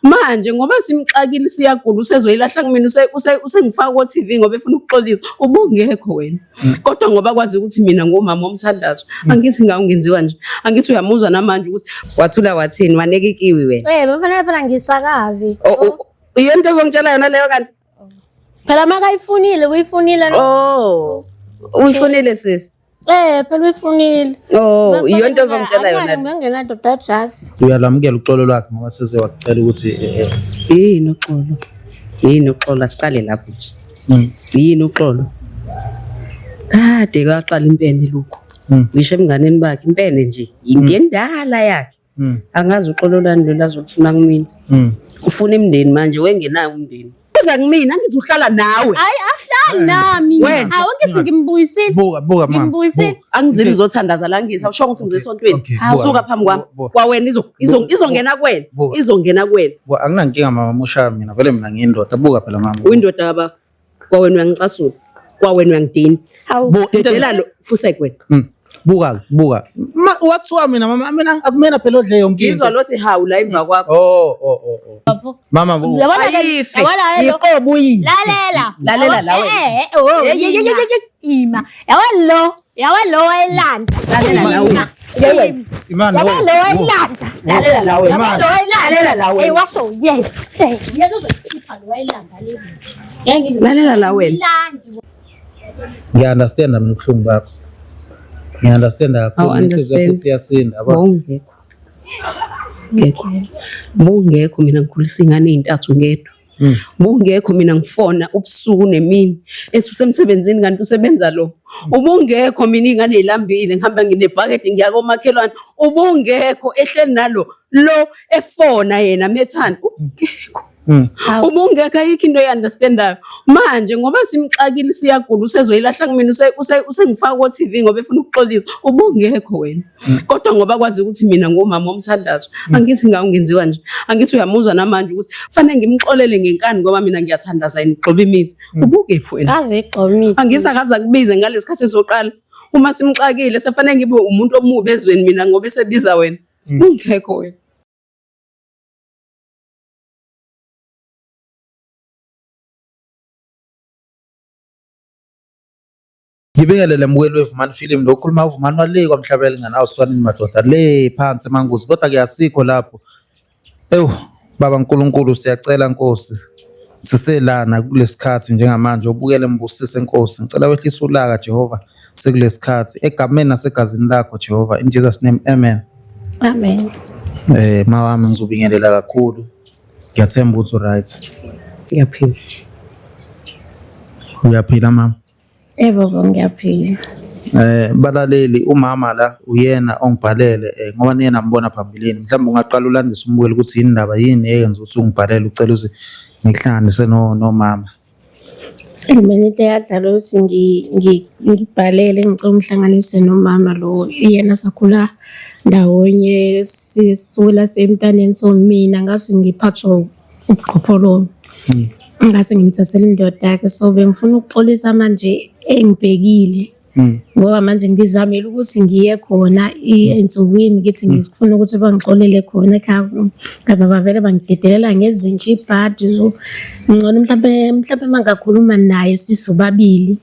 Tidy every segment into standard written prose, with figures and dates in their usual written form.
manje ngoba simxakile siyagula usezoyilahla kumina usengifaka ko-TV ngoba efuna ukuxolisa ubungekho wena kodwa ngoba kwazi ukuthi mina ngumama womthandazo angithi ngawungenziwa nje angithi uyamuzwa namanje ukuthi wathula wathini waneka ikiwi wena bafanele phela ngisakazi iyo nto ezongitshela yona leyo kanti phela makayifunile uyifunile uyifunile sisi phela uyifunile iyo nto ezongitshela yona ngingena doda just uyalamukela uxolo lwakhe ngoba seze wakucela ukuthi yini uxolo asiqale lapho nje yini uxolo kade kwaqala impene lokho ngisho emnganeni bakhe impene nje into endala yakhe angazi uxolo lani lo lazofuna kumina ufuna imndeni manje wengenayo umndeni uza kumina ngizohlala nawe hayi ahlali nami awukithi ngimbuyisile buka mama ngimbuyisile angizili uzothandaza la ngisa usho ukuthi ngizesontweni suka phambi kwami kwawena izongena kuwena izongena kuwena anginankinga mama musha mina vele mina ngiyindoda buka phela mama uyindoda kaba kwawena uyangicasula kwawena uyangidini dedela lo fuse kwena buka wathiwa mina mama mina akumena phela odle yonke ngizwa lothi hawu la emva kwakho mama ayife iqobo yini lalela lawe ima yawalo wayilanda lalela lawe imani yawalo wayilanda lalela lawe lalela lawe washo yena uzokhipha lo wayilanda lebi lalela lawe ngiyaunderstand mina ukuhlungu bakho ngiyaunderstand kakhulu ukuthi yasinda yabo ngekho mina ngikhulisa ingane ezintathu ngedwa ubungekho mina ngifona ubusuku nemini ethi usemsebenzini kanti usebenza lo ubungekho mina ingane ezilambile ngihamba nginebhakede ngiya komakhelwane ubungekho ehleli nalo lo efona yena methanda ubungekho ubungekho ayikho into oyi-understandayo manje ngoba simxakile siyagula usezoyilahla kumina usengifaka ko-TV ngoba efuna ukuxolisa ubungekho wena kodwa ngoba kwazi ukuthi mina ngumama womthandazo angithi ngawungenziwa nje angithi uyamuzwa namanje ukuthi kufanele ngimxolele ngenkani ngoba mina ngiyathandaza yini gxoba imithi ubungekho wena kaze igxoba imithi angithi akaze akubize ngalesi khathi soqala uma simxakile sefanele ngibe umuntu omubi ezweni mina ngoba esebiza wena ubungekho wena ngibekele lemukelo wevumani film lo khuluma uvumani wale kwamhlabela ngana awuswanini madoda le phansi emanguzi kodwa kuyasikho lapho baba uNkulunkulu siyacela Nkosi siselana kulesikhathi njengamanje ubukele mbusise Nkosi ngicela wehlisa ulaka Jehova sekulesikhathi egameni nasegazini lakho Jehova in Jesus name amen mawami ngizobingelela kakhulu ngiyathemba ukuthi right uyaphila mama baba ngiyaphila balaleli umama la uyena ongibhalele ngoba niyena nambona phambilini mhlawumbe ungaqala ulandisa umbukelo ukuthi yini indaba yini eyenza ukuthi ungibhalele ucela ukuthi ngihlanganise no mama mina into eyadala ukuthi ngibhalele ngicela umhlanganise nomama lo yena sakhula ndawonye sisula semntaneni so mina ngase ngiphathwa ubuqhophololo ngase ngimthathela indoda yakhe so bengifuna ukuxolisa manje engibhekile ngoba manje ngizamela ukuthi ngiye khona ensukwini ngithi ngifuna ukuthi bangixolele khona ekhaya ngoba bavele bangidedelela ngezinto ibhadi zo ngcono mhlawumbe mangakhuluma naye sisobabili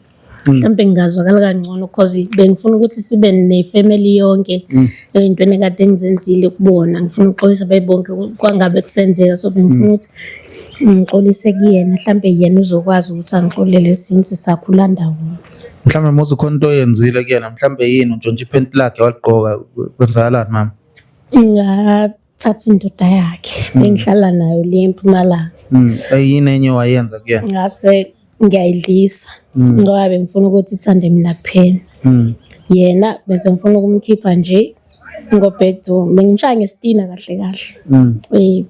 mhlawumbe ngingazwakala kangcono because bengifuna ukuthi sibe nefamily yonke entweni ekade ngizenzile kubona ngifuna ukuxolisa bayibonke kwangabe kusenzeka so bengifuna ukuthi ngixolise kuyena mhlawumbe yena uzokwazi ukuthi angixolele since sakhula ndawonye mhlawumbe muzi khona into oyenzile kuyena mhlawumbe yini ntshontshe iphenti lakhe waligqoka kwenzakalani mama ngathatha indoda yakhe bengihlala nayo le eMpumalanga yini enye wayenza kuyena ngase ngiyayidlisa ngoba bengifuna ukuthi ithande mina kuphela yena bese ngifuna ukumkhipha nje ngobhedo bengimshaya ngestina kahle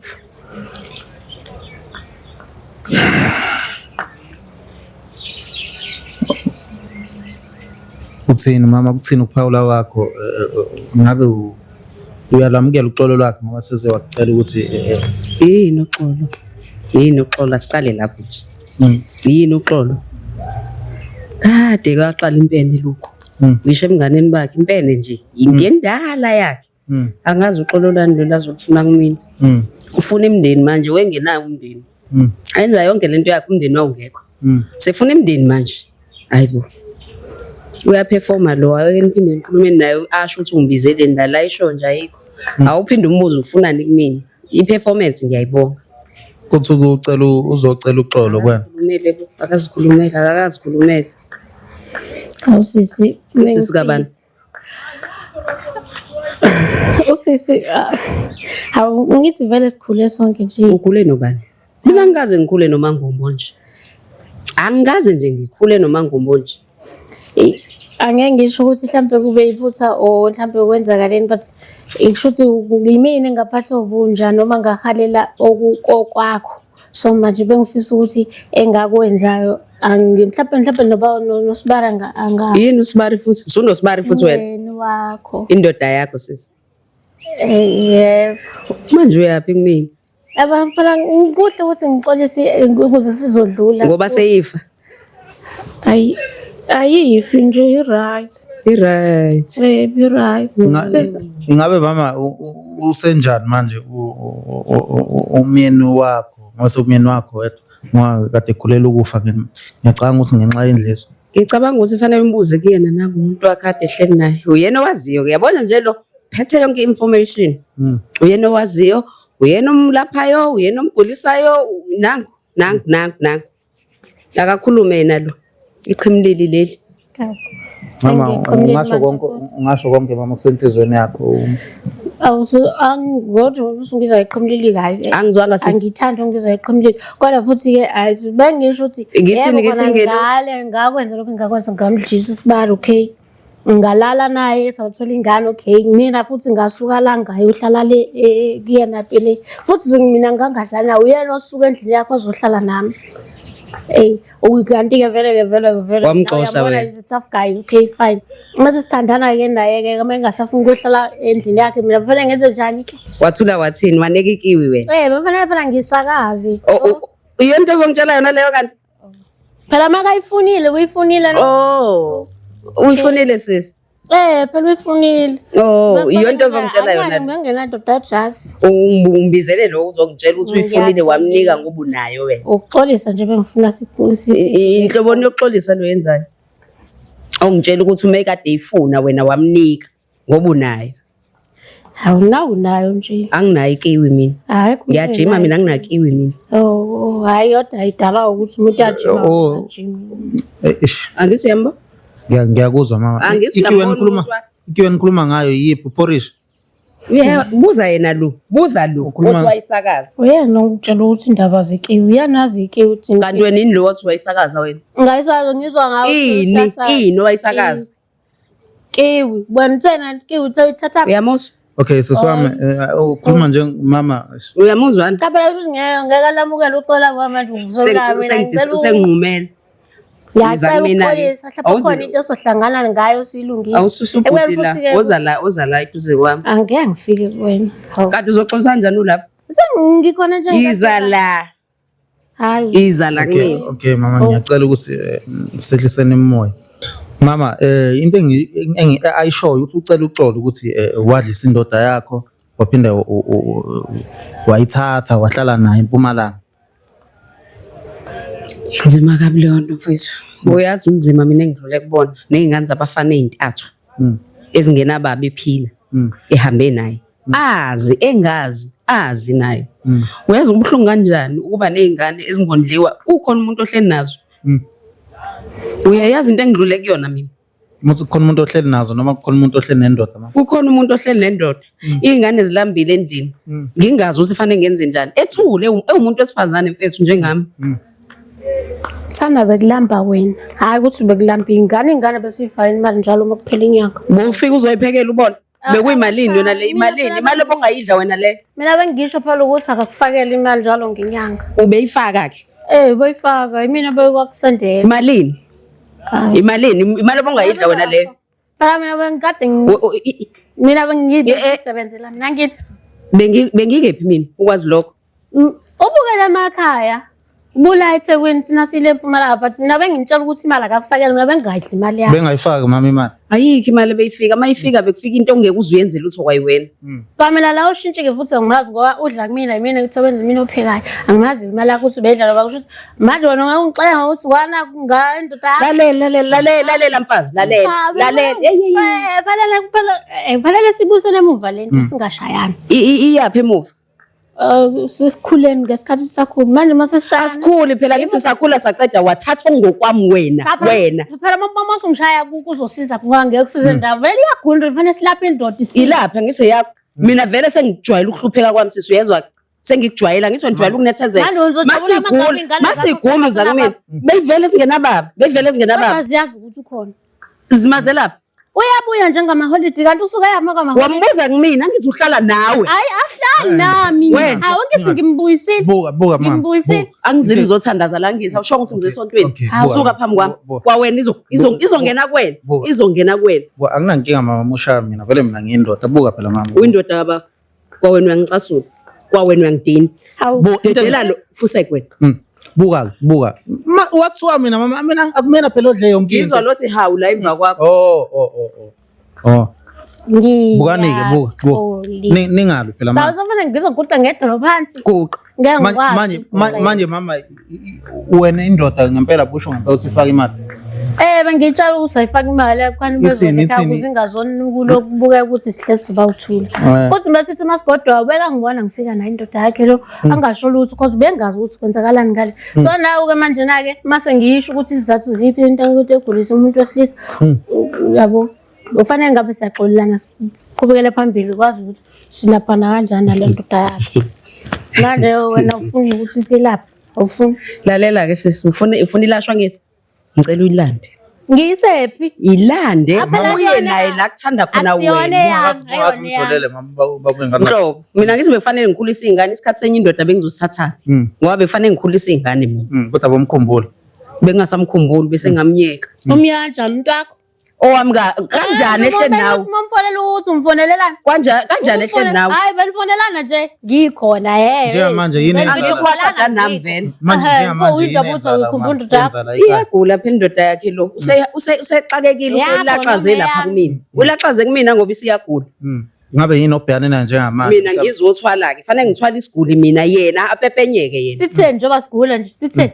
uthini mama kuthini ukuphawula kwakho ngabe uyalamukela uxolo lwakhe ngoba seze wakucela ukuthi yini uxolo asiqale lapho nje yini uxolo kade kwaqala impene lokho ngisho emnganeni bakhe impene nje into endala yakhe angazi uxolo lani lo lazofuna kumina ufuna imndeni manje wengenayo umndeni. Ayenza yonke lento yakhe umndeni wawungekho. Sefuna imndeni manje. Hayibo. Uyaperforma lo ake niphinde nikhulume naye asho ukuthi ungibizele ndala isho nje ayikho. Awuphinde umuze ufunani kumina. I-performance ngiyayibonga. Kuthi ucela uzocela uxolo kwena. Akazikhulumela. Awusisi. Usisi kabani? Usisi ngithi vele sikhule sonke nje. Ukhule nobani? Mina ngikaze ngikhule noma ngombo nje. Angikaze nje ngikhule noma ngombo nje. Angeke ngisho ukuthi mhlambe kube iphutha o mhlambe kwenzakaleni but ngisho ukuthi yimini engaphahla obunja noma ngahalela okukokwakho. So manje bengifisa ukuthi engakwenzayo mhlambe noba noSibara anga. Yini uSibari futhi? Usunosibari futhi wena? Yena wakho. Indoda yakho sisi. Yebo. Manje uyaphi kumina? Phela kuhle ukuthi ngixolise ukuze sizodlula. Ngoba seyifa. Ayifi nje i-right. I-right. I-right. Ingabe mama usenjani manje umyeni wakho? Ngase umyeni wakho wedwa ngoba kade ekhulela ukufa ngiyacabanga ukuthi ngenxa yendlezo. Ngicabanga ukuthi fanele umbuze kuyena nangumuntu wakade ehleli naye. Uyena owaziyo uyabona nje lo phethe yonke information. Uyena owaziyo, uyena omlaphayo, uyena omgulisayo nangu. Akakhulume yena lo. Iqhimlili leli. Mama ungasho konke mama kusenhlizweni yakho. Angodwa usungiza iqhimlili kahle. Angizwanga sisi. Angithanda ungiza iqhimlili. Kodwa futhi ke bengisho ukuthi ngale ngakwenza lokho engakwenza ngamdlisa uSibara okay. Ngalala naye sawuthola ingane okay. Mina futhi ngasuka la ngayo uhlala le kuyena phela. Futhi mina ngangadlala uyena osuka endlini yakho ozohlala nami. Ukanti ke vele wamxosha wena. Is a tough guy. Okay fine. Mase sithandana ke naye ke uma engasafuni ukuhlala endlini yakhe mina kufanele ngenze njani ke? Wathula wathini waneka ikiwi wena? Kufanele phela ngisakazi. Iyento ozongitshela yona leyo kanti? Phela makayifunile uyifunile no. Uyifunile sisi? Phela uyifunile. Iyonto ozongitshela yona. Ngingenadoda just. Umbizele lo uzongitshela ukuthi uyifunile wamnika ngoba unayo wena. Ukuxolisa nje bengifuna sisisi. Inhlobo yokuxolisa lo yenzayo. Ongitshela ukuthi uma ekade eyifuna wena wamnika ngoba unayo. Unayo nje. Anginayo ikiwi mina. Hayi ngiyajima mina anginayo ikiwi mina. Hayi yodwa ayidala ukuthi umuntu ajima. Angithi uyamba? Ngiyakuzwa mama. Ikiwe nikhuluma ngayo yiphi Porish? Buza yena lo. Buza lo. Uthi wayisakaza. Uyena ongitshela ukuthi indaba zekiwi. Uyanazi ikiwi uthi. Kanti wena ini lo wathi wayisakaza wena? Ngayisakaza ngizwa ngawo. Ini wayisakaza. Kiwi. Wena thena kiwi uthatha. Uyamuzwa? Okay sesiwami ukhuluma nje mama. Uyamuzwa? Cha phela uthi ngeke lamukela uxola manje uvuzola wena. Usengqumela. Ngiyacela ukuxolisa hlapha khona into esohlangana ngayo silungise. Awususubudila oza la eduze kwami. Angeke ngifike kuwena. Kanti uzoxolisa kanjani ulapha? Sengikhona nje iza la. Hayi. Iza la kimi. Okay mama ngiyacela ukuthi sehlisene emoya. Mama into ayishoyo ukuthi ucela uxolo ukuthi wadlisa indoda yakho waphinda wayithatha wahlala naye eMpumalanga. Nzima kabi leyo nto mfethu. Uyazi unzima mina engidlule kubona nezingane zabafana ezintathu ezingenababe ephila ehambe naye. Azi naye. Uyazi ubuhlungu kanjani ukuba nezingane ezingondliwa kukhona umuntu ohleli nazo. Uyayazi into engidlule kuyona mina. Muthi kukhona umuntu ohleli nazo noma kukhona umuntu ohleli nendoda mama? Kukhona umuntu ohleli nendoda. Izingane zilambile endlini. Ngingazi ukuthi fanele ngenze njani. Ethule umuntu wesifazane mfethu njengami. Sana bekulamba wena. Hayi ukuthi bekulamba ingane besifana imali njalo uma kuphela inyanga. Bofika uzoyiphekela ubona. Bekuyimalini yona le imali obongayidla wena le. Mina bengisho phela ukuthi akakufakela imali njalo ngenyanga. Ubeyifaka ke? Boyifaka. Mina bekwakusendela. Imalini? Imali obongayidla wena le. Phela mina bengikade mina bengisebenzela mina ngithi bengikephi mina ukwazi lokho. Ubukela emakhaya. Bula eThekwini thina sile eMpumalanga but mina bengintshela ukuthi imali akakufakela mina bengayidli imali yakho. Bengayifaki mama imali. Ayikho imali beyifika mayifika bekufika into ongeke uzuyenze lutho kwayiwena. Kwamela la ushintshike futhi angimazi ngoba udla kumina yimina kusebenza mina ophekayo. Angimazi imali yakho ukuthi ubedla ngoba kusho ukuthi manje wena ungangixela ukuthi kwana kungaindoda yakho. Lalela mfazi lalela. Fanele sibusele emuva lento singashayana. Iyaphi emuva? Sisikhuleni ngesikhathi sakhulu manje masesishaya Asikhuli phela ngithi sakhula saqeda wathatha ngokwami wena. Phela mama masungishaya kuzosiza kungangeke kusize ndawo vele iyagula kufanele silaphe indoda ilapha ngithi yakho mina vele sengijwayela ukuhlupheka kwami sisi uyezwa sengikujwayela ngithi ngijwayela ukunethezela masigulu zakumina beyivele singenababa aziyazi ukuthi ukhona zimazelapha uyabuya njengama holiday kanti usuke yama kama wambuza kumina ngizohlala nawe hayi ahlali nami awukithi ngimbuyisile buka mama ngimbuyisile angizili uzothandaza la ngithi awusho ukuthi ngizesontweni usuka phambi kwami kwawena izongena kuwena izongena kuwena anginankinga mama musha mina vele mina ngiyindoda buka phela mama uyindoda kaba kwawena uyangicasula kwawena uyangidini dedela lo fuseke wena buka wathiwa mina mama mina akumena phela odle yonke into ngizwa lothi hawu la emva kwakho bukanike buka ningabi phela mama sawuzofuna ngizoguqa ngedolo phansi guqa manje mama wena indoda ngempela busho ngempela usifaka imali bengitshela ukuthi ayifaka imali kwani bezofika kuzingazoni ukulokubuka ukuthi sihlezi bawuthula futhi besithi masigodwa ubeka ngibona ngifika nayo indoda yakhe lo angasho lutho because bengazi ukuthi kwenzakalani ngale so nawe ke manje nake mase ngiyisho ukuthi izizathu ziphi into ukuthi egulisa umuntu wesilisa yabo ufanele ngabe siyaxolelana siqhubekele phambili kwazi ukuthi silaphana kanjani nale ndoda yakhe manje wena ufuna ukuthi silapha awufuni lalela ke sisi ufuna ilashwa ngithi ngicela uyilande ngiyisephi ilande uye naye la kuthanda khona wena ngazimtholele mama bakwenga Nhlobo mina ngithi befanele ngikhulisa izingane isikhathi senye indoda bengizosithatha ngoba befanele ngikhulisa izingane mina kodwa bomkhumbula bengasamkhumbuli bese ngamyeka umyanja umuntu wakho owami kanjani ehle nawe umfonela ukuthi umfonelelana kanjani ehle nawe hayi benifonelana nje ngikhona njengamanje yini angikwashada nami vele manje njengamanje uyidabutha ukhumbula into yakho iyagula phela indoda yakhe lo usexakekile uselaxaze lapha kumina ulaxaze kumina ngoba isiyagula ngabe yini obhekane nayo njengamanje mina ngizothwala ke fanele ngithwala isiguli mina yena apepenyeke yena sitheni njengoba sigula nje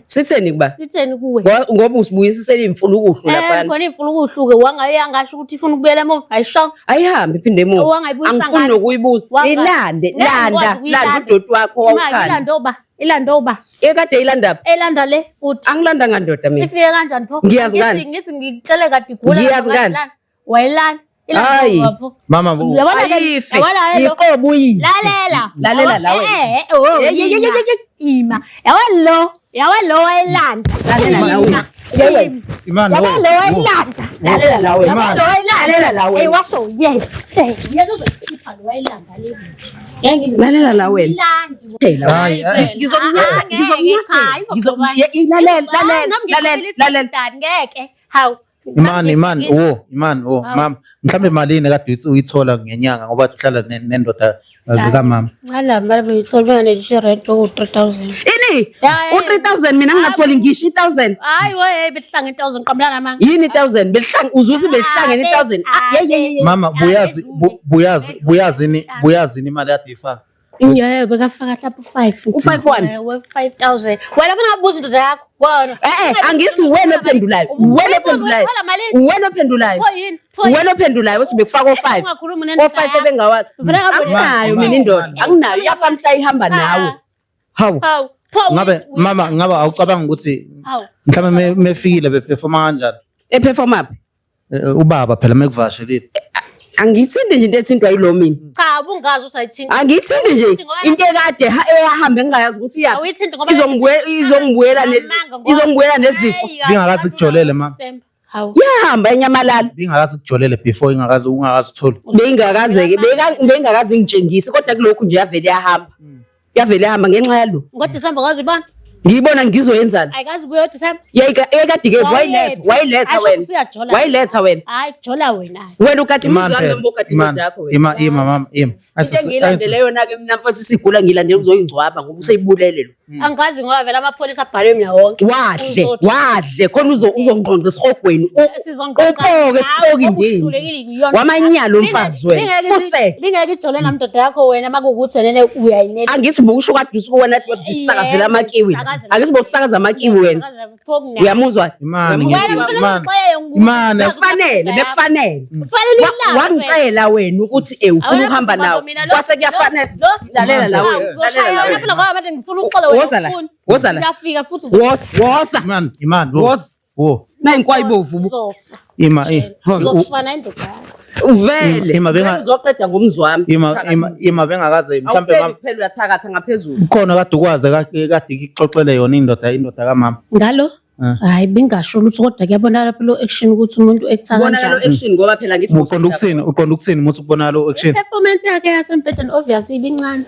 sitheni kuba sitheni kuwe ngoba usibuyisisela imfulukuhlu lapha khona imfulukuhlu ke wangayangasho ukuthi ifuna ukubuyela emuva ayishonga ayihambe iphinde emuva angifuni nokuyibuza ilande landa udoti wakho wawukhanda ilandoba ekade ilandapha elanda le uthi angilanda ngandoda mina ifike kanjani pho ngithi ngikutshele kade igula ngiyazikani wayilanda hayi mama ayife iqobo uyini lalela lawe ima yawalo wayilanda lalela lawe imani yawalo wayilanda lalela lawe lalela lawe washo yena uzokhipha lo wayilanda le lalela lawe hayi lalela ngeke hawu imani mama mhlambe malini kade uyithola ngenyanga ngoba uhlala nendoda kamama ngalamba beyithola nje rent oku 3000 ini u3000 mina ngingatholi ngisho 1000 hayi we behlanga 1000 qamlana manje yini 1000 behlanga uzuthi behlangene 1000 mama buyazini imali yakhe ifaka yebo bekafaka lapho 5 u51 5000 wena bona ngabuza indoda yakho bona angisi wena ophendulayo wena ophendulayo uthi bekufaka o5 o5 ebengawazi anginayo mina indoda anginayo yafa mhla ihamba nawe hawu ngabe mama awucabanga ukuthi mhlawumbe mefikile beperforma kanjani eperforma phi ubaba phela mekuvashelile angithinde nje into ethintwa yilo mina cha ubungazi usayithinta angithinde nje into ekade ehambe engayazi ukuthi yapi izongibuyela nezifo bingakazi kujolele mama yahamba enyamalala bingakazi kujolele before ungakazi uthola bengakazi ngitshengise kodwa kulokhu nje yavele yahamba ngenxa yalo ngoDisemba kwazi ibona ngiyibona ngizoyenzani. Ayikazi ubuyothi sami. Ekade ke wayiletha wena. Hayi kujola wena. Wena ukade umzali noma ukade indoda yakho wena. Ima mama ima. Into engiyilandele yona ke mina mfowethu sigula ngilandele kuzoyingcwaba ngoba useyibulele lo. Angazi ngoba vele amapholisa abhalwe mina wonke. Wadle khona uzongqonqa esihogweni. Upoke sipoke indini. Wamanyalo umfazi wena. Fuseke. Lingeke ijole namdoda yakho wena makukuthi nene uyayinela. Angithi bokusho kade usukona usakazela amakiwi. Angithi bokusakaza amakiwi wena. Uyamuzwa? Imana bekufanele. Wangicela wena ukuthi ufuna ukuhamba nawe. Kwase kuyafanele. Lalela la wena. Woza la. Ngiyafika futhi. Woza. Imana. Wo. Nayinkwaibovu. Ima. Uzofana indoda yakho. Uvele. Uzoqeda ngomzwami. Ima bengakaze mhlambe mama. Phela uyathakatha ngaphezulu. Khona kade ukwazi kade ikuxoxele yona indoda kamama. Ngalo? Hayi bingasho lutho kodwa kuyabonakala lapho lo action ukuthi umuntu ekuthaka kanjani. Ubonakala lo action ngoba phela ngithi uqonda ukuthini muthi ukubona lo action. Performance yakhe yasempedeni obviously ibincane.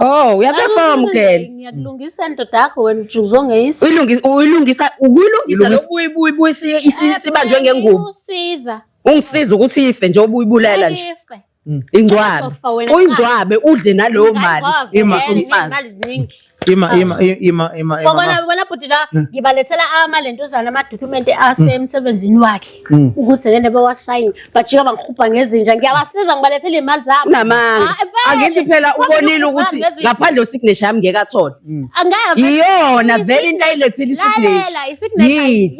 Oh, uyaperform ke. Ngiyakulungisa indoda yakho wena uzongeyisa. Uyilungisa lo isibanjwe ngengubo. Usiza. Ungisiza ukuthi ife nje obuyibulela nje. Ingcwabe. Uyingcwabe udle nalowo mali. Somfazi. Ima. Bona bhuti la ngibalethela amalentuzana ama-document asemsebenzini wakhe ukuthi nene bewasayini bajika bangikhupha ngezinja ngiyabasiza ngibalethela iy'mali zabo. Unamanga. Angithi phela ubonile ukuthi ngaphandle kwesignature yami ngekathola. Iyona vele into ayilethile isignature.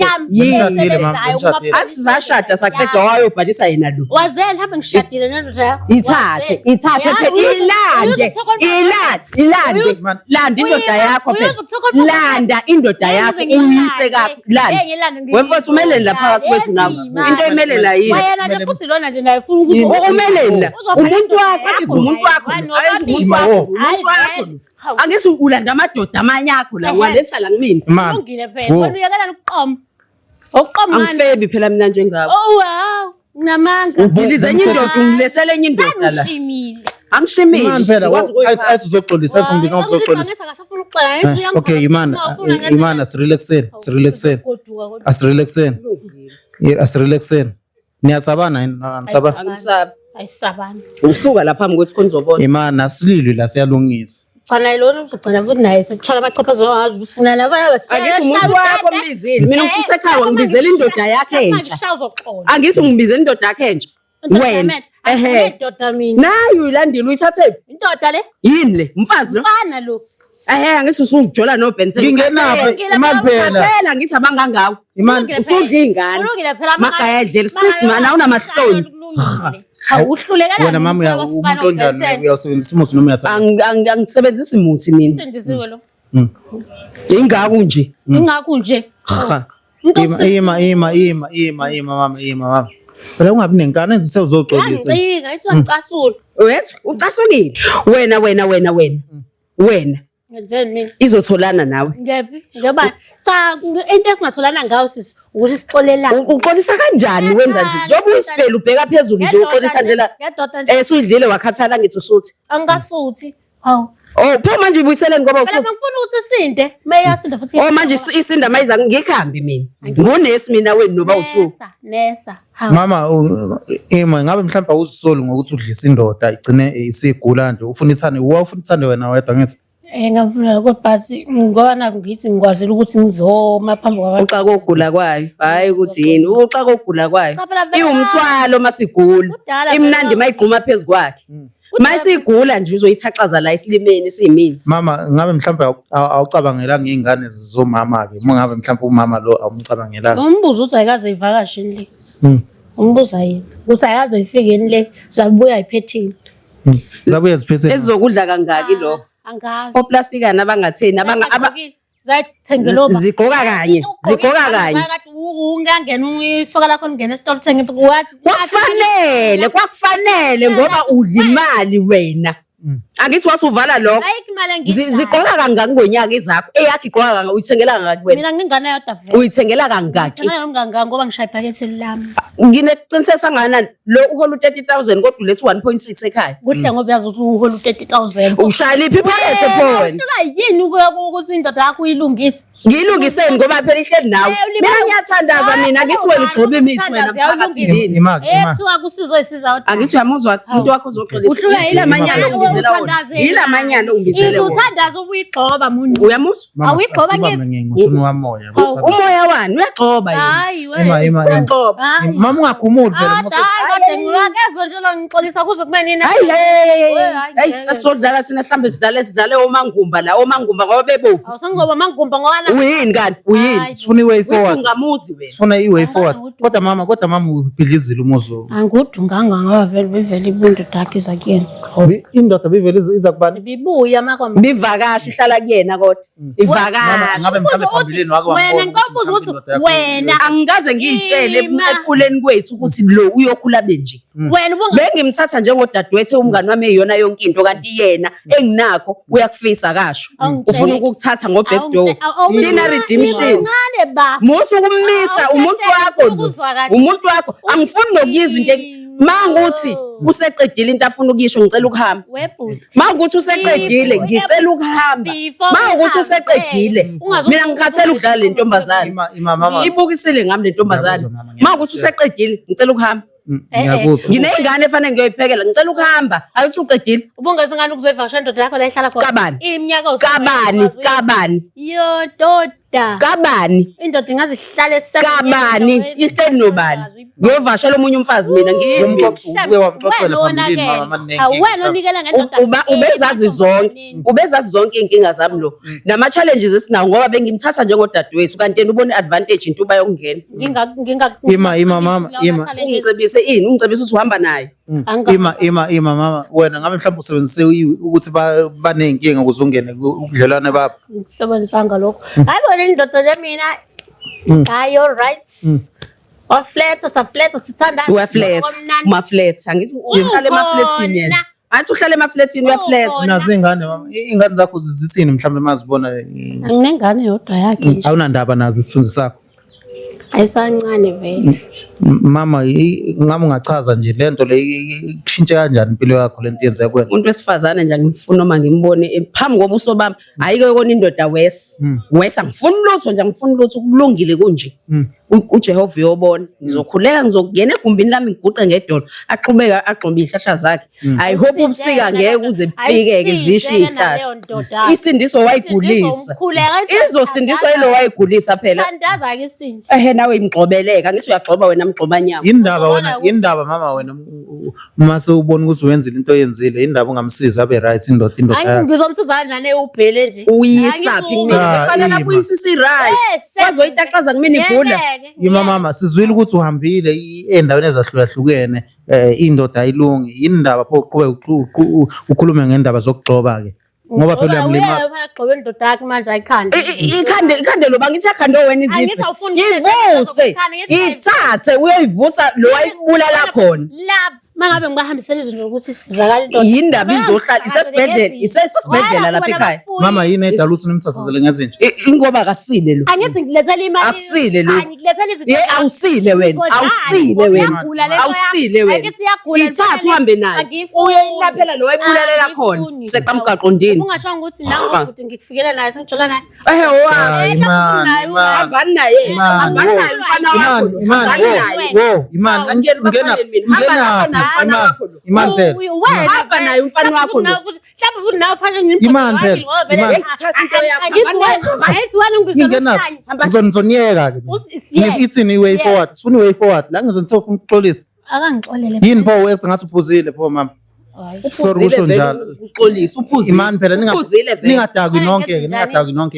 Asizashada saqeda wayobhalisa yena lo. Wazela mhlawumbe ngishadile nendoda yakho. Ilande indoda yakho phela. Landa indoda yakho uyise kakho. Landa. Wemfowethu umelele lapha phakathi kwethu nawe. Into emelela yini? Wayena nje futhi lona nje naye ufuna ukuthi umelela. Umuntu wakho athi umuntu wakho. Umuntu wakho. Angithi ulanda amadoda amanye akho la waletha la kumina. Kulungile phela. Wena uyakala nokuqoma. Okuqoma ngani? Angifebi phela mina njengakho. Oh wow. Nginamanga. Udilize enye indoda ungilethele enye indoda la. Angishimile. Imana phela athi uzoxolisa athi ngibiza ngokuxolisa. Okay Imana asirelaxeni. Niyasabana anisabani? Angisabi. Ayisabani. Usuka lapha phambi kwethi konzobona. Imana sililwe la siyalungisa. Chana lo uzogcina futhi naye sithola amachaphazo angazi ufuna la Angithi umuntu wakho mbizile. Mina ngifuse ekhaya ngibizela indoda yakhe entsha. Angithi ngibizela indoda yakhe entsha. Wena indoda mina nayo uyilandile uyithathe indoda le yini le umfazi lo mfana lo angithi usujola no Bentel ngingenaphi imali phela phela ngithi abangangawo imali usudla ingane magaya edlela sisi mana awunamahloni awuhlulekana wena mama umuntu onjani uyasebenzisa umuthi noma uyathatha angisebenzisi umuthi mina sendisiwe lo ingakho nje mama phela ungabi nenkani enze uzoxolisa ngicika ithi ngicasula wes ucasulile wena ngenzeni mina izotholana nawe ngephi ngoba cha into esingatholana ngayo sisi ukuthi sixolelane uxolisa kanjani wenza nje njengoba usibhela ubheka phezulu nje uxolisa nje la usudlile wakhathala ngithi usuthi angasuthi hawu pho manje ubuyiseleni ngoba ufuthi ngifuna ukuthi isinde mayasinda futhi manje isinda mayiza ngikhambi mina ngunesi mina wenu noba uthu nesa mama Ima ngabe mhlawumbe awuzisoli ngokuthi udlisa indoda igcine isigula nje ufuna ithane ufuna ithane wena wedwa ngithi ngafuna kodwa ngoba naku ngithi ngikwazile ukuthi ngizoma phambi kwabantu uxa kokugula kwayo hayi ukuthi yini uxa kokugula kwayo iwumthwalo masigula imnandi mayigquma phezulu kwakhe mayisigula nje uzoyithaxaza la esilimeni siyimini mama ngabe mhlawumbe awucabangelanga izingane zizomama ke ngabe mhlawumbe umama lo awumcabangelanga umbuzo uthi ayikaze ivakashini le umbuzo yini usayazi ifikeni le zabuya iphethile zabuya ziphethile ezizokudla kangaki lokho angazi oplasticana abangatheni zayithengelo zigqoka kanye ungangena isoka lakho ngene esitolo uthenga wathi kwakufanele ngoba udla imali wena Angithi wasuvala lokho. Ayikho imali engiyizayo. Zigqoka kangaki ngonyaka ezakho? Eyakho igqoka kangaki? Uyithengela kangaki wena? Mina ngingane yodwa vele. Uyithengela kangaki? Ngithengela nomnganga ngoba ngishaya iphakethe lami. Ngineqinisesa sangakanani lo uhola u30,000 kodwa ulethe 1.6 ekhaya. Kuhle ngoba uyazi ukuthi uhola u30,000. Ushaya liphi iphakethe pho wena? Usuka yini ukuthi indoda yakho uyilungise? Ngiyilungiseni ngoba phela ihleli nawe. Mina ngiyathandaza mina ngithi wena ugcoba imithi wena mthakathi yini? Ethiwa kusizo isiza Angithi uyamuzwa umuntu wakho uzoxolisa. Yila manyalo ungibizela wona. Yila manyalo ungibizele wona. Uthandaza ukuyigxoba muntu. Uyamuzwa? Awuyigxoba ngithi. ngishuni wamoya. Umoya wani uyagxoba yini? Hayi wena. Uyagxoba. Mama ungagumuli phela Hayi kodwa ngiyakuzwa nje lo ngixolisa kuze kube nini. Hayi asodlala sina mhlambe sidlale omangumba la omangumba ngoba bebofu. Awusengizoba mangumba ngoba Uyini kanti? Uyini? sifuna iway forward. Ungamuzi wena. Sifuna iway forward. Kodwa mama ubhidlizile umuzo. angudunganga ngoba vele ibintu dakiza kuyena. Indoda bivele iza kubani? Bibuya makwami. Bivakashi ihlala kuyena kodwa. Ivakashi. Ngabe mhlambe phambilini wake wambona. Wena ngicabuzwa ukuthi wena Angikaze ngiyitshele ekhuleni kwethu ukuthi lo uyokhula benje. wena Bengimthatha njengodadewethu umngani wami eyona yonke into kanti yena enginakho uyakufisa kasho. Ufuna ukukuthatha ngo back door. Sina redemption. Ngane ba. Musu kumisa umuntu wakho lo. Umuntu wakho angifuni nokuyizwa into manguthi useqedile into afuna ukuyisho ngicela ukuhamba. Webhuti. Manguthi useqedile ngicela ukuhamba. Manguthi useqedile mina ngikhathela ukudlala le ntombazane. Mama Ibukisile ngami le ntombazane. Manguthi useqedile ngicela ukuhamba. ngiyakuzwa. Ngineyingane efanele ngiyoyiphekela ngicela ukuhamba ayuthi uqedile. Ubungeza ngani ukuzevakasha indoda yakho la ihlala khona? Kabani? Iminyaka Kabani? Yo doda. Kabani? Indoda ingaze ihlale Kabani? Ihleli nobani? Ngiyovashela omunye umfazi mina ngiyimi. Uke wamxoxela phambilini mama maningi. Awena onikela ngendoda. Ubezazi zonke. Ubezazi zonke inkinga zami lo. Nama challenges esinawo ngoba bengimthatha njengodadewethu kanti yena ubone advantage into bayongena. Mama Ungicebise ini? Ungicebise ukuthi uhamba naye. Mama wena ngabe mhlawumbe usebenzise ukuthi banenkinga ukuze ungene ubudlelwane babo. Ngisebenzisanga lokho. Hayi bona indoda le mina. Hayi all right. Flats sithanda. Uya flat. Ma flat. Angithi uhlala ema-flatini yena. Athi uhlala ema-flatini uya flat. Nazo ingane mama ingane zakho zisithini mhlawumbe mazibona. Anginengane yodwa yakhe nje. Awunandaba nazo isithunzi sakho. Ayisancane vele. Mama ngabe ungachaza nje lento le kushintshe kanjani impilo yakho lento yenza kwena? Umuntu wesifazane nje ngifuna noma ngimbone phambi kobuso bami ayike kona indoda wes angifuni lutho nje angifuni lutho kulungile kunje. uJehova uyobona ngizokhuleka ngizokungena egumbini lami ngiguqe ngedolo aqhubeka agxombe ihlahla zakhe. I hope ubusika ngeke kuze bufike zisho ihlahla isindiso wayigulisa izosindiswa yilo wayigulisa phela Thandaza ke isinto nawe imgxobeleka ngithi uyagxoba wena mgxobanyama indaba mama wena mase ubona ukuthi wenzile into oyenzile indaba ungamsiza abe right indoda yakhe ngizomsiza nane ubhele nje uyisaphi incane kufanele abuyisise right wazoyitaqaza kumina igula mama sizwile ukuthi uhambile endaweni ezahlukahlukene indoda ayilungi indaba pho uqhubeka ukhulume ngendaba zokugxoba ke ngoba phela uyamlimaza uyagxoba indoda yakhe manje ayikhanda ikhande lo bangithi yakhanda wena izifo ivuse ithathe uyoyivusa lo wayibulala khona mangabe ngibahambisela izinto ukuthi sizakala indoda yindaba izohlala isesibhedlela lapha ekhaya mama yini edala ukuthi nimsasazele ngezinto ingoba akasile lo angithi ngilethela imali akusile lo ngilethela izinto awusile wena awusile wena ithatha uhambe naye uyoyilaphela lo wayibulalela khona seqamgaqondini ungasho ukuthi nawe ukuthi ngikufikela naye sengijela naye hambani naye hambani naye mfana wakho imani ngena imani phela hamba naye umfana wakho mhlawumbe futhi nawe fanele imani phela thatha into yakho angithi wena ngibizela ngizoniyeka ke ithini iway forward sifuna iway forward la ngizonithe ufuna ukuxolisa akangixolele yini pho ethi ngathi uphuzile pho mama sorry kusho njalo uxolisa uphuzile imani phela ningadakwi nonke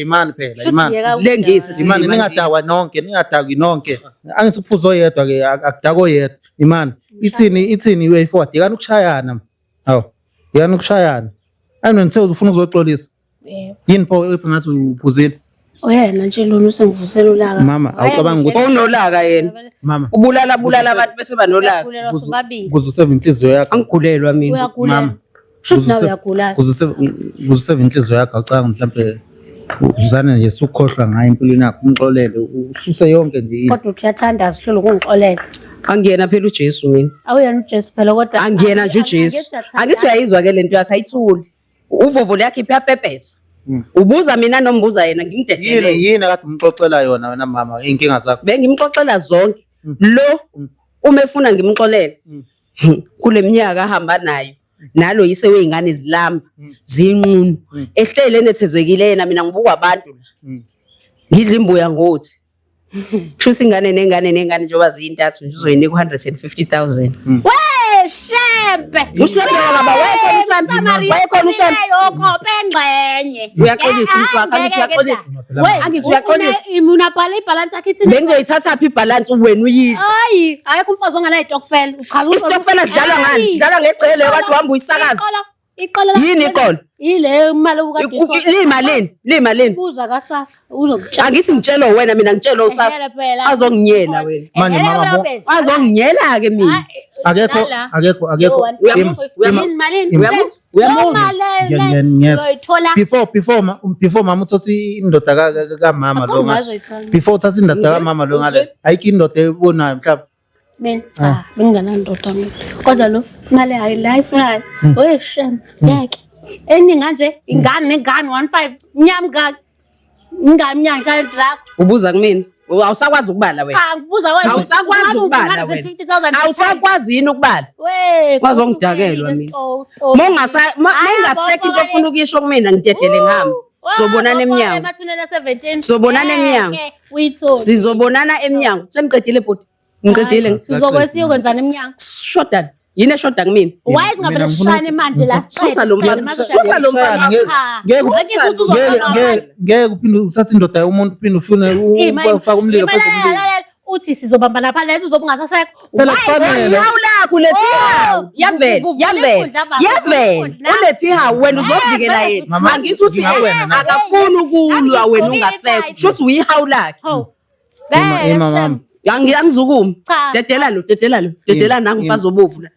imani phela imani silengise imani ningadakwi nonke angithi uphuzo oyedwa ke akudako yedwa imani ithini iway forward ikani ukushayana hawo ikani ukushayana anonithe ufuna ukuzoxolisa yini pho ethi ngathi uphuzile oyena nje lona usengivusela ulaka mama awucabanga ukuthi unolaka yena mama ubulala abantu bese banolaka kuze useve inhliziyo yakho angigulelwa mina mama Shuthi nawe uyagula. Kuziseva inhliziyo yakho acanga mhlambe uzana nje sukhohlwa ngayo empilweni yakho umxolele uhluse yonke nje. Kodwa uyathandaza hlelo ukungixolela. Angiyena phela uJesu mina. Awuyena uJesu phela kodwa Angiyena nje uJesu. Angithi uyayizwa ke lento yakhe ayithuli. Uvovo lakhe iphapepesa. Ubuza mina nombuza yena ngimdedele. Yini kade umxoxela yona wena mama inkinga zakho? Bengimxoxela zonke. Lo uma efuna ngimxolele. Kule minyaka ahamba nayo. Nalo yise weingane zilamba zinqunu ehlele enethezekile yena mina ngibuka abantu ngidla imbuya ngothi kushuthi ingane nengane njengoba ziyintathu nje uzoyinika 150,000 Shembe ushembe baba wayekhona ushembe yokhophe engxenye uyaxolisa umuntu wakhe angithi uyaxolisa angithi uyaxolisa imuna bhala ibalance yakhe ithi bengizoyithatha phi ibalance wena uyidla hayi akekho umfazi onganayo itokfela uchaza istokfela sidlalwa ngani sidlalwa ngeqele kade uhamba uyisakaza yini iqolo ile imali ukade limalini buza kasasa uzokutshela angithi ngitshelo wena mina ngitshelo usasa azonginyela wena manje mama azonginyela ke mina akekho before mama uthothi indoda kamama lo before uthatha indoda kamama lo ngale ayikho indoda ebonayo mhlawumbe mina benginganandoda mina kodwa lo imali hayi la ifunayo oyeshem yakhe eninga nje ingane nengane 15 nyamga ingaminyanga hlala drug ubuza kumina awusakwazi ukubala wena cha ngibuza wena awusakwazi ukubala wena awusakwazi yini ukubala wazongidakelwa mina mongasekho into ofuna ukuyisho kumina ngidedele ngihamba sobonana eminyango sobonana eminyango sizobonana eminyango seniqedile bhuti ngiqedile sizokwesiyo kwenzana eminyango shodan yini eshoda kumina why singabele shane manje la susa lo mfana ngeke uphinde uthathe indoda yomuntu uphinde ufune ufaka umlilo phezulu komlilo uthi sizobambana phela lezo zobungasasekho phela kufanele lakho lethi hawu yavela ulethi hawu wena uzovikela yena angithi uthi akafuni ukulwa wena ungasekho kusho ukuthi uyihawu lakhe mama angizukumi dedela nangu mfazi obovu la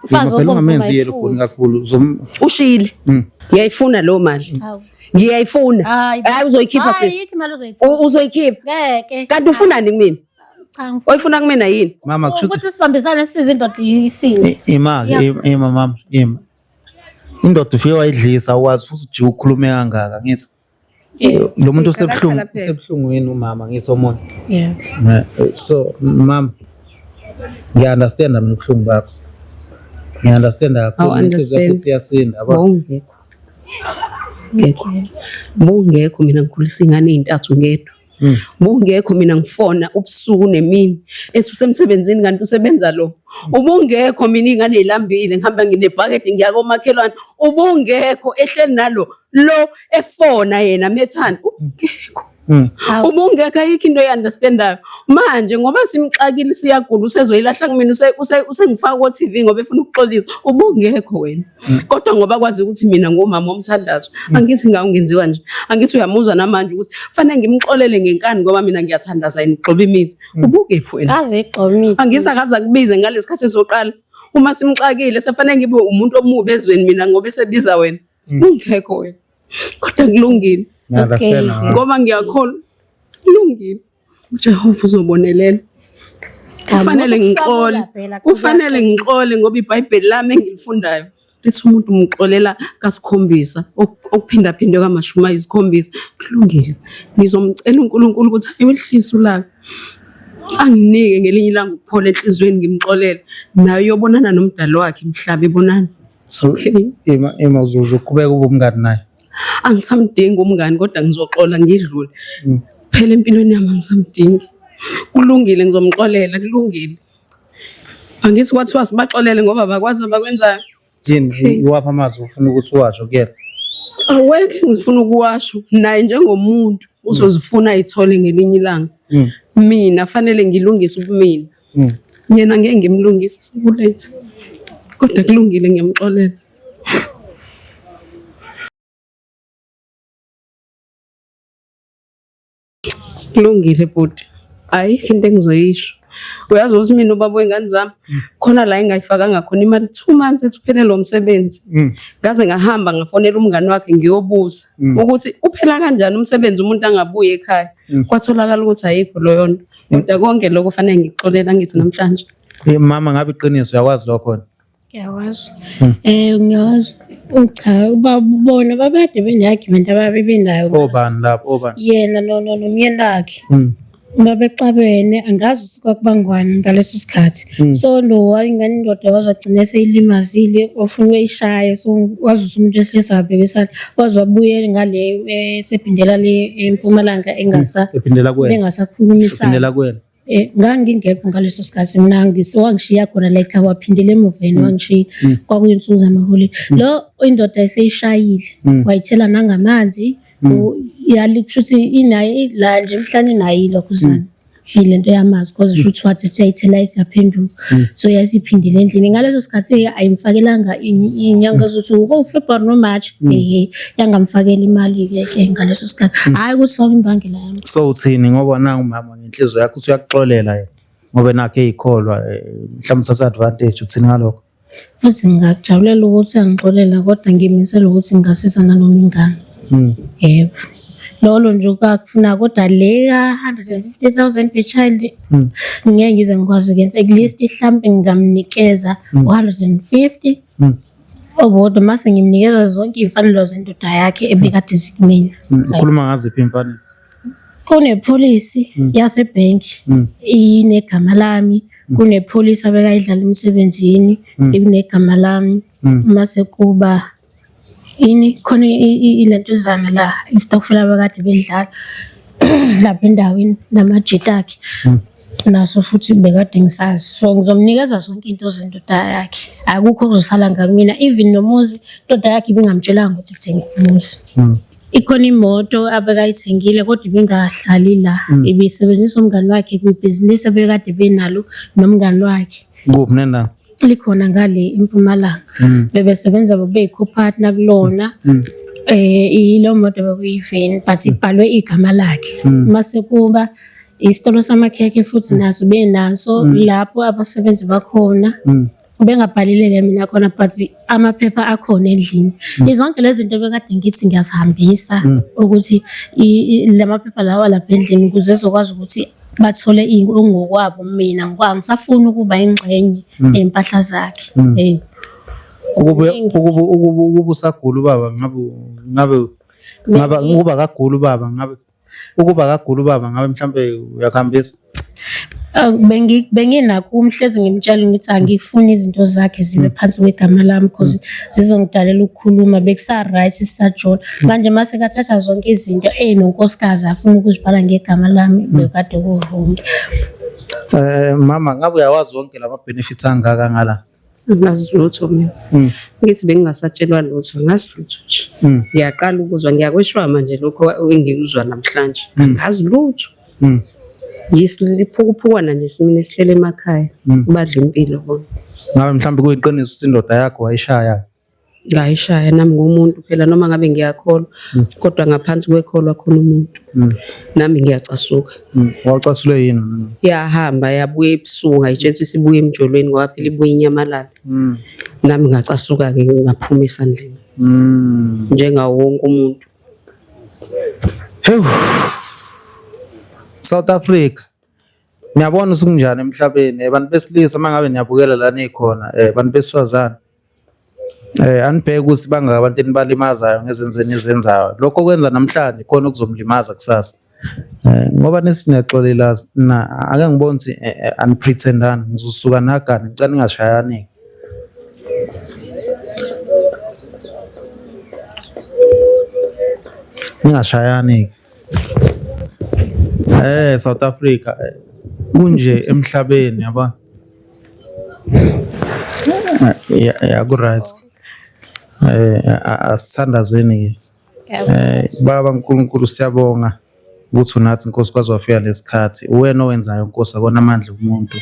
mfazi obovu ushile ngiyayifuna lo mali ngiyayifuna hayi uzoyikhipha sisi uzoyikhipha ngeke kanti ufunani kumina oyifuna kumina yini mama kusho ukuthi sibambisane size indoda isini mama indoda ufike wayidlisa ukwazi futhi ujike ukhulume kangaka ngithi lo muntu usebuhlungweni umama ngithi omuntu so mama ngiyaunderstand mina ubuhlungu bakho ngiyaunderstand kakhulu ukuthi iyasinda ngekho mina ngikhulisa ingane ezintathu ngedwa ubungekho mina ngifona ubusuku nemini ethi usemsebenzini kanti usebenza lo ubungekho mina ingane ezilambile ngihamba nginebhakede ngiya komakhelwane ubungekho ehleli nalo lo efona yena methanda ubungekho ubungekho ayikho into oyiunderstandayo manje ngoba simxakile siyagula usezoyilahla kumina usengifaka ko TV ngoba efuna ukuxolisa ubungekho wena kodwa ngoba kwazi ukuthi mina ngomama omthandazo angithi ngawungenziwa nje angithi uyamuzwa namanje ukuthi fanele ngimxolele ngenkani ngoba mina ngiyathandaza yini gxoba imithi ubungekho wena kaze igxoba imithi angisa kaza kubize ngalesikhathi esoqala uma simxakile sefanele ngibe umuntu omubi ezweni mina ngoba esebiza wena ungekho wena kodwa kulungile ngoba ngiyakholwa kulungile uJehova uzobonelela kufanele ngixole ngoba iBhayibheli lami engilifundayo lithi umuntu umxolela kasikhombisa okuphinda phindwe kamashumi ayisikhombisa kulungile ngizomcela uNkulunkulu ukuthi ayehlise ulaka anginike ngelinye ilanga ukuphola enhlizweni ngimxolele nayo yobonana nomdalo wakhe emhlaba ebonana okay ema uzoqhubeka ube umngani naye angisamdingi umngani kodwa ngizoxola ngidlule phela empilweni yami angisamdingi kulungile ngizomxolela kulungile angithi kwathiwa sibaxolele ngoba bakwazi abakwenzayo yini iwapha amazwi ufuna ukuthi uwasho kuyena awekho ngifuna ukuwasho naye njengomuntu uzozifuna ayithole ngelinye ilanga mina fanele ngilungise ubumina yena ngeke ngimlungise sekulethe kodwa kulungile ngiyamxolela kulungile bhuti ayikho into engizoyisho Uyazi ukuthi mina ubaba wengane zami khona la engayifakanga khona imali 2 months ethi uphelele umsebenzi. Ngaze ngahamba ngafonela umngani wakhe ngiyobuza ukuthi uphela kanjani umsebenzi umuntu angabuye ekhaya. Kwatholakala ukuthi ayikho loyo nto. Kodwa konke lokho kufanele ngixolela ngithi namhlanje. Mama ngabe iqiniso uyakwazi lokho khona? Ngiyakwazi. Ngiyawazi. Cha ubabona babade benagreement ababebenayo. Obani lapho obani? Yena nomyeni wakhe. Babexabene angazi ukuthi kwakubangwani ngaleso sikhathi. So lo wayingane indoda wazagcina seyilimazile ofuna uyishaya so wazi ukuthi umuntu wesilisa abhekisana wazabuye ngale sephindela le eMpumalanga ephindela kwena bengasakhulumisana. ephindela kwena Ngangingekho ngaleso sikhathi mina wangishiya khona la ekhaya waphindela emuva yena wangishiya kwakuyinsuku zamaholi. Lo indoda eseyishayile wayithela nangamanzi yalikushuthi inayo la nje emhlanje nayo lokuzana ilento yamazi because ushuthi wathi uyayithela isiyaphenduka so yasiphindile endlini ngaleso sikhathi ayimfakelanga inyanga ezothi ngoFebruary no March yangamfakela imali ke ngaleso sikhathi hayi kusoba imbangela yami. So uthini ngoba nangu mama ngenhliziyo yakho uthi uyakuxolela yena ngoba nakhe eyikholwa mhlawumbe uthatha advantage uthini ngalokho? Futhi ngakujabulela ukuthi angixolela kodwa ngimisela ukuthi ngasizana noma ingane. Yebo. Lolo nje ukufuna kodwa le 150,000 per child ngeke ngize ngikwazi ukwenza at least mhlambe ngingamnikeza 150 obodwa mase ngimnikeza zonke imfanelo zendoda yakhe ebekade zikumina. Ukhuluma ngaziphi imfanelo? Kunepolisi yasebhank inegama lami kunepolisi abekayidlala emsebenzini inegama lami mase kuba khona ilento ezana la istokfela abakade bedlala lapha endaweni namajitaki naso futhi bekade ngisazi so ngizomnikeza zonke into zendoda yakhe akukho okuzosala ngakumina even nomuzi indoda yakhe ibingamtshelanga ukuthi uthenga umuzi. Ikhona imoto abekayithengile kodwa ibingahlali la ibisebenzisa umngani wakhe kwibhizinisi abekade benalo nomngani wakhe. Kuphi nena? Likhona ngale eMpumalanga bebesebenza beyi-co-partner kulona ilo moto bekuyiveni but ibhalwe igama lakhe mase kuba isitolo samakhekhe futhi naso benaso lapho abasebenzi bakhona bengabhalile mina khona but amaphepha akhona endlini. Izonke lezi zinto bekade ngithi ngiyazihambisa ukuthi lamaphepha lawa lapha endlini ukuze ezokwazi ukuthi bathole ngokwabo mina ngisafuna ukuba ingxenye empahla zakhe. Ukube usagula ubaba ngabe ukuba kagula ubaba ngabe ukuba kagula ubaba ngabe mhlambe uyakhambisa? Benginakho umhlezi ngimtshela ngithi angifuni izinto zakhe zibe phansi kwegama lami because zizongidalela ukukhuluma bekusa right sisajola manje mase kathatha zonke izinto nonkosikazi afuna ukuzibhala ngegama lami bekade kuvuma. Mama ngabe uyawazi wonke lama benefits angaka ngala? Ngazi lutho mina. Ngithi bengingasatshelwa lutho ngazi lutho nje. Ngiyaqala ukuzwa ngiyakweshwa manje lokho engikuzwa namhlanje. Ngazi lutho. Ngisiphukuphuka nje simini sihlele emakhaya kubadla impilo bona. Ngabe mhlambe kuyiqiniso usindoda yakho wayishaya? Ngayishaya nami ngomuntu phela noma ngabe ngiyakholwa kodwa ngaphansi kwekholwa khona umuntu. Nami ngiyacasuka. Wacasulwe yini? Yahamba yabuye ebusuku ngayitshela sibuye emjolweni ngoba phela ibuye inyamalala. Nami ngacasuka ke ngaphuma esandleni. Njengawo wonke umuntu. South Africa ngiyabona usunjani emhlabeni abantu besilisa mangabe niyabukela la nikhona abantu besifazana anibheke ukuthi bangaka abantu enibalimazayo ngezenzeni izenzayo lokho kwenza namhlanje khona ukuzomlimaza kusasa ngoba nesinaxolela na ake ngibona ukuthi anipretendani ngizosuka nagani ngicela ningashayani ningashayani South Africa kunje emhlabeni yaba ya ku right asithandazeni baba uNkulunkulu siyabonga ukuthi unathi Nkosi kwazi wafika lesikhathi wena owenzayo Nkosi abona amandla kumuntu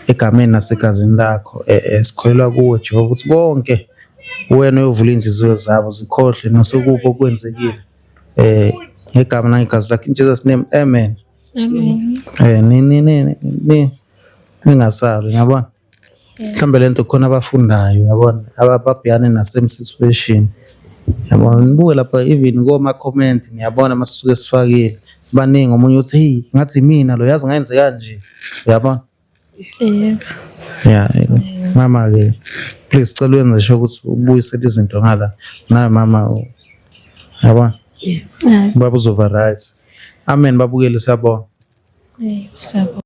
egameni nasegazini lakho sikholelwa kuwe Jehova ukuthi bonke wena uyovula inhliziyo zabo zikhohle nosukupho kwenzekile ngegama nangegazi lakhe in Jesus name amen. Amen. Ni ningasabi ngiyabona. Mhlambe lento khona abafundayo yabona ababhekane nasame situation. Yabona nibuke lapha even koma comment ngiyabona masisuke sifakile baningi omunye uthi hey ngathi mina lo yazi ngayenze kanje uyabona. Yeah mama ke please cela wenze sure ukuthi ubuyisele izinto ngala nayo mama yabona. Baba uzoba right. Amen babukele siyabona. Sabo.